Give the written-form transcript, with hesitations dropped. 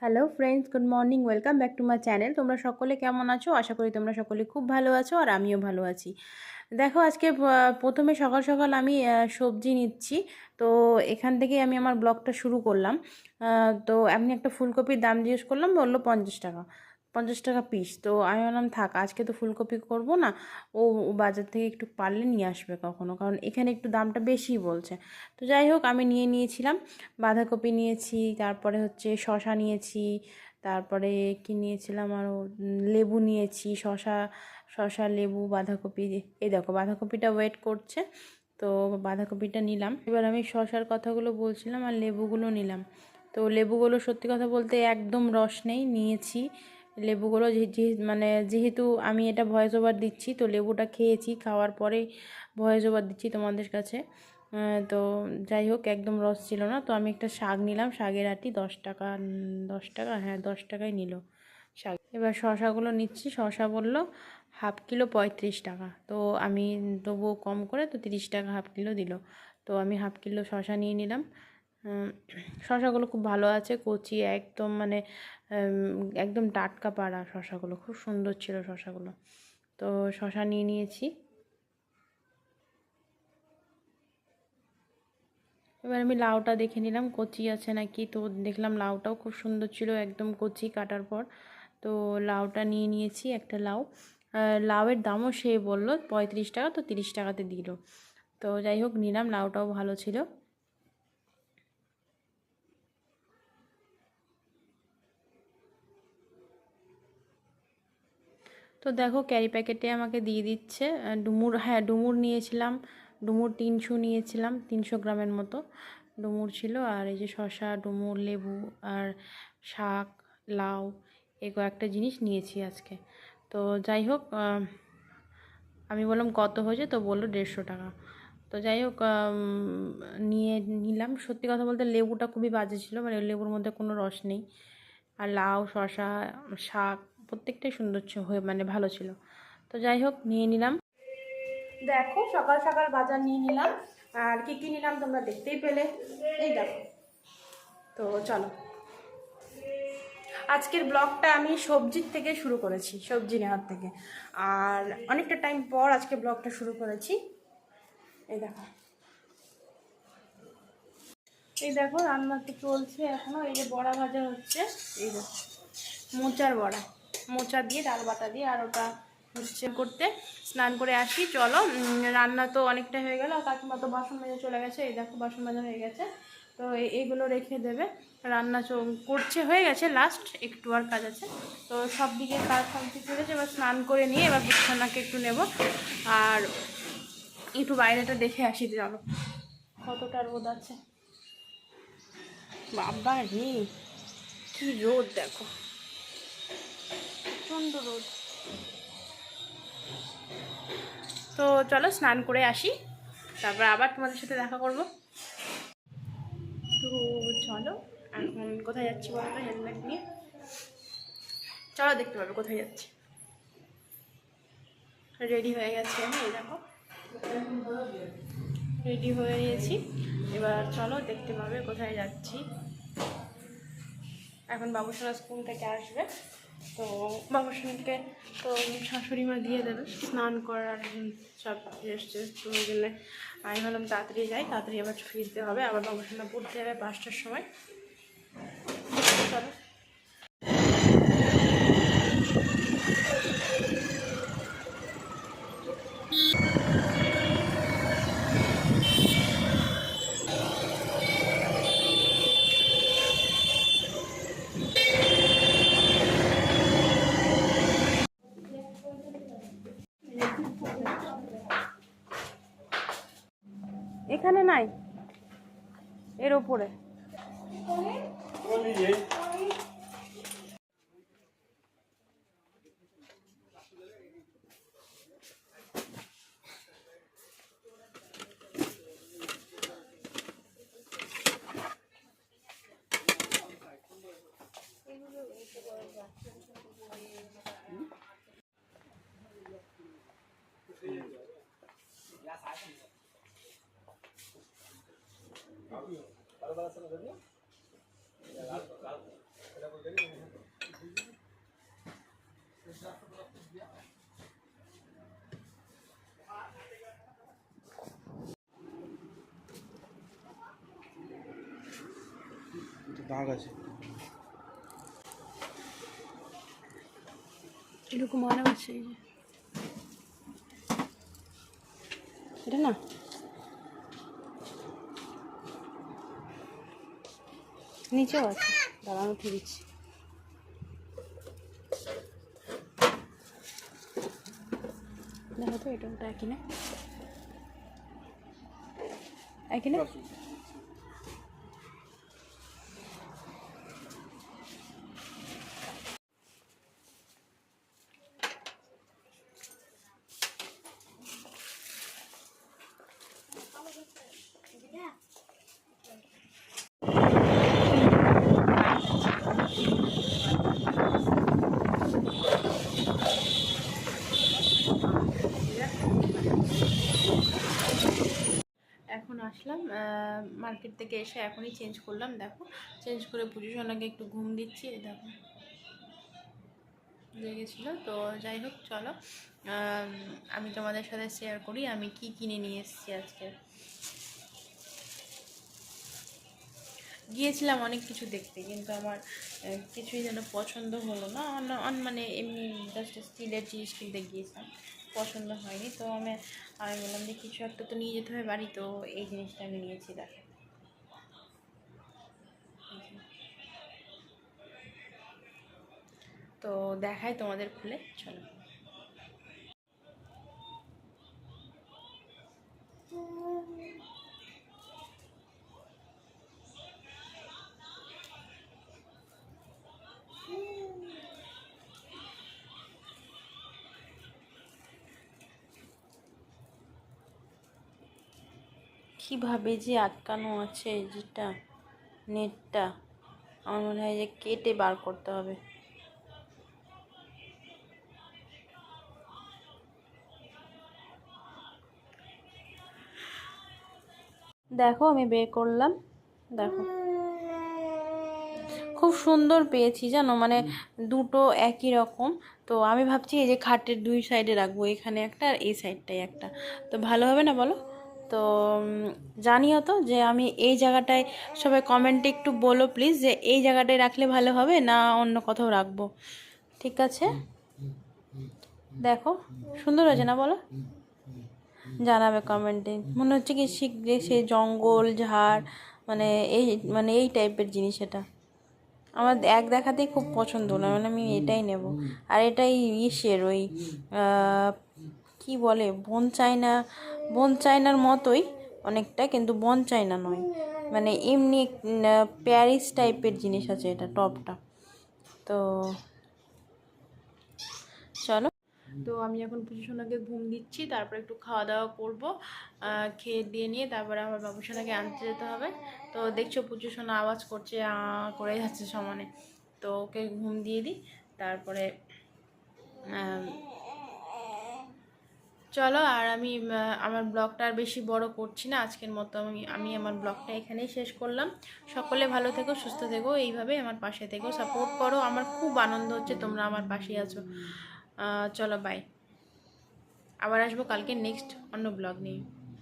Hello friends, good morning, welcome back to my channel. তোমরা সকলে কেমন আছো? আশা করি তোমরা সকলে খুব ভালো আছো আর আমিও ভালো আছি। দেখো আজকে প্রথমে সকাল সকাল আমি সবজি নিচ্ছি। তো এখান থেকেই আমি আমার ব্লগটা শুরু করলাম। তো আমি একটা ফুলকপির দাম জিজ্ঞেস করলাম, বললো 50 টাকা, 50 টাকা পিস। তো আমি বললাম থাক, আজকে তো ফুলকপি করব না, ও বাজার থেকে একটু পারলে নিয়ে আসবে কখনো, কারণ এখানে একটু দামটা বেশিই বলছে। তো যাই হোক, আমি নিয়েছিলাম বাঁধাকপি নিয়েছি, তারপরে হচ্ছে শসা নিয়েছি, তারপরে কি নিয়েছিলাম আরও, লেবু নিয়েছি, শসা লেবু বাঁধাকপি। এই দেখো বাঁধাকপিটা ওয়েট করছে, তো বাঁধাকপিটা নিলাম। এবার আমি শসার কথাগুলো বলছিলাম আর লেবুগুলো নিলাম। তো লেবুগুলো সত্যি কথা বলতে একদম রস নেই, নিয়েছি লেবুগুলো মানে যেহেতু আমি এটা ভয়েস ওভার দিচ্ছি, তো লেবুটা খেয়েছি, খাওয়ার পরেই ভয়েস ওভার দিচ্ছি তোমাদের কাছে। তো যাই হোক, একদম রস ছিল না। তো আমি একটা শাক নিলাম, শাকের আটি 10 টাকা, 10 টাকা, হ্যাঁ 10 টাকায় নিল শাক। এবার শশাগুলো নিচ্ছি, শশা বললো হাফ কিলো 35 টাকা। তো আমি তবুও কম করে, তো 30 টাকা হাফ কিলো দিল। তো আমি হাফ কিলো শশা নিয়ে নিলাম। শশাগুলো খুব ভালো আছে, কচি একদম, মানে একদম টাটকা পাড়া শশাগুলো, খুব সুন্দর ছিল শশাগুলো। তো শশা নিয়ে নিয়েছি। এবার আমি লাউটা দেখে নিলাম কচি আছে নাকি, তো দেখলাম লাউটাও খুব সুন্দর ছিল, একদম কচি কাটার পর। তো লাউটা নিয়ে নিয়েছি, একটা লাউ। লাউয়ের দামও সে বললো 35 টাকা, তো 30 টাকাতে দিল। তো যাই হোক, নিলাম, লাউটাও ভালো ছিল। তো দেখো ক্যারি প্যাকেটে আমাকে দিয়ে দিচ্ছে ডুমুর, হ্যাঁ ডুমুর নিয়েছিলাম, ডুমুর 300 নিয়েছিলাম, 300 গ্রামের মতো ডুমুর ছিল। আর এই যে শসা, ডুমুর, লেবু আর শাক, লাউ, এই কয়েকটা জিনিস নিয়েছি আজকে। তো যাই হোক, আমি বললাম কত হয়েছে, তো বললো 150 টাকা। তো যাই হোক, নিয়ে নিলাম। সত্যি কথা বলতে লেবুটা খুবই বাজে ছিল, মানে লেবুর মধ্যে কোনো রস নেই। আর লাউ, শসা, শাক প্রত্যেকটাই সুন্দর হয়ে, মানে ভালো ছিল। তো যাই হোক, নিয়ে নিলাম। দেখো সকাল সকাল বাজার নিয়ে নিলাম, আর কি কি নিলাম তোমরা দেখতেই পেলে, এই দেখো। তো চলো, আজকের ব্লগটা আমি সবজির থেকে শুরু করেছি, সবজি নেওয়ার থেকে। আর অনেকটা টাইম পর আজকে ব্লগটা শুরু করেছি। এই দেখো, এই দেখো রান্না তো চলছে এখনো। এই যে বড়া ভাজা হচ্ছে, এই দেখো মোচার বড়া, মোচা দিয়ে ডাল বাটা দিয়ে। আর ওটা হচ্ছে করতে স্নান করে আসি, চলো। রান্না তো অনেকটা হয়ে গেল, আর কাকিমা তো বাসন মাজা চলে গেছে। এই দেখো বাসন মাজা হয়ে গেছে, তো এইগুলো রেখে দেবে। রান্না করছে, হয়ে গেছে, লাস্ট একটু আর কাজ আছে। তো সব দিকে কাজ কমপ্লিট হয়ে গেছে। এবার স্নান করে নিয়ে এবার বিছানাকে একটু নেব, আর একটু বাইরেটা দেখে আসি, চলো কতটা রোদ আছে। বাবা রে, কি রোদ দেখো, প্রচণ্ড রোদ। তো চলো স্নান করে আসি, তারপর আবার তোমাদের সাথে দেখা করব। তো চলো, এখন কোথায় যাচ্ছি বলো তো, হেলমেট নিয়ে চলো, দেখতে পাবে কোথায় যাচ্ছি। রেডি হয়ে গেছি আমি, এই দেখো রেডি হয়ে গিয়েছি। এবার চলো, দেখতে পাবে কোথায় যাচ্ছি। এখন বাবুসোনা স্কুল থেকে আসবে, তো বাবুসোনাকে তো শাশুড়ি মা দিয়ে দেবে স্নান করার সব ড্রেস ট্রেস। তো ওই জন্য আমি ভাবলাম তাড়াতাড়ি যাই, তাড়াতাড়ি আবার ফিরতে হবে, আবার বাবুসোনা পড়তে যাবে 5টার সময়। চলো, এখানে নাই, এর ওপরে। দাগ আছে। এরকম মনে হচ্ছে এই যে এটা না নিচেও আছে, দাঁড়ানো উঠে দিচ্ছি। দেখো তো এটা ওটা একই না, একই না। এখন আসলাম মার্কেট থেকে এসে এখনই চেঞ্জ করলাম। দেখো চেঞ্জ করে পুজোসোনাকে একটু ঘুম দিচ্ছি। এই দেখো জেগেছিলো। তো যাই হোক চলো আমি তোমাদের সাথে শেয়ার করি আমি কি কিনে নিয়ে এসেছি আজকে। গিয়েছিলাম অনেক কিছু দেখতে, কিন্তু আমার কিছুই যেন পছন্দ হলো না। মানে এমনি জাস্ট স্টিলের জিনিস কিনতে গিয়েছিলাম, পছন্দ হয়নি। তো আমি বললাম যে কিছু একটা তো নিয়ে যেতে হবে বাড়ি, তো এই জিনিসটা আমি নিয়েছি। দেখো তো দেখাই তোমাদের খুলে, চলো। কীভাবে যে আটকানো আছে যেটা নেটটা, আমার মনে হয় যে কেটে বার করতে হবে। দেখো আমি বের করলাম, দেখো খুব সুন্দর পেয়েছি জানো, মানে দুটো একই রকম। তো আমি ভাবছি এই যে খাটের দুই সাইডে রাখবো, এখানে একটা আর এই সাইডটায় একটা, তো ভালো হবে না বলো? তো জানিও তো যে আমি এই জায়গাটায়, সবাই কমেন্টে একটু বলো প্লিজ যে এই জায়গাটায় রাখলে ভালো হবে না অন্য কোথাও রাখবো। ঠিক আছে, দেখো সুন্দর হয়েছে না বলো? জানাবে কমেন্টে। মনে হচ্ছে কি শীঘ্রই সে জঙ্গল ঝাড়, মানে এই টাইপের জিনিস। এটা আমার এক দেখাতেই খুব পছন্দ হলো, মানে আমি এটাই নেব। আর এটাই ইসের ওই কি বলে বন চায়নার মতোই অনেকটা, কিন্তু বন চায়না নয়, মানে এমনি প্যারিস টাইপের জিনিস আছে এটা টপটা। তো চলো, তো আমি এখন পুজোসোনাকে ঘুম দিচ্ছি, তারপর একটু খাওয়া দাওয়া করবো। খেয়ে দিয়ে নিয়ে তারপরে আমার বাবুসোনাকে আনতে যেতে হবে। তো দেখছো পুজোসোনা আওয়াজ করছে, করে যাচ্ছে সমানে। তো ওকে ঘুম দিয়ে দিই, তারপরে চলো। আর আমি আমার ব্লগটা আর বেশি বড় করছি না আজকের মতো। আমি আমার ব্লগটা এখানেই শেষ করলাম। সকলে ভালো থেকো, সুস্থ থেকো, এইভাবে আমার পাশে থেকো, সাপোর্ট করো। আমার খুব আনন্দ হচ্ছে তোমরা আমার পাশে আছো। চলো বাই, আবার আসবো কালকে নেক্সট অন্য ব্লগ নিয়ে।